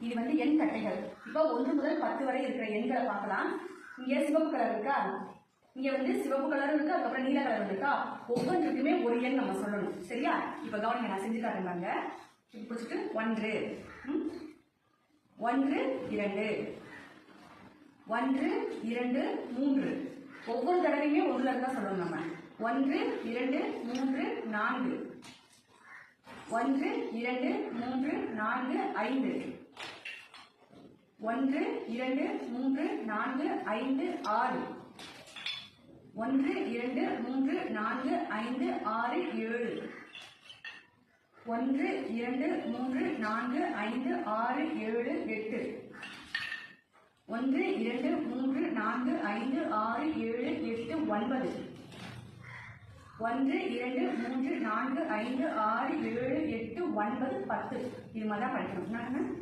இது வந்து எண் கட்டைகள். இப்போ 1 முதல் 10 வரை இருக்கிற எண்களை பார்க்கலாம். இங்க சிவப்பு கலர் இருக்கா, இங்க வந்து சிவப்பு கலர் இருக்கு, அதுக்கப்புறம் நீல கலர் இருக்கா. ஒவ்வொன்றுக்குமே ஒரு எண் நம்ம சொல்லணும். சரியா? இப்ப கவனிங்க, நான் செஞ்சு காட்டுறாங்க. இப்ப பிடிச்சிட்டு 1 1 2 1 2 3. ஒவ்வொரு தடவையுமே ஒன்றுல இருந்தா சொல்லணும் நம்ம. 1 2 3 4 1 2 3 4 5 1 2 3 4 5 6 1 2 3 4 5 6 7 1 2 3 4 5 6 7 8 1 2 3 4 5 6 7 8 9 1 2 3 4 5 6 7 8 9 10. இது மாதிரி தான் படிக்கணும்.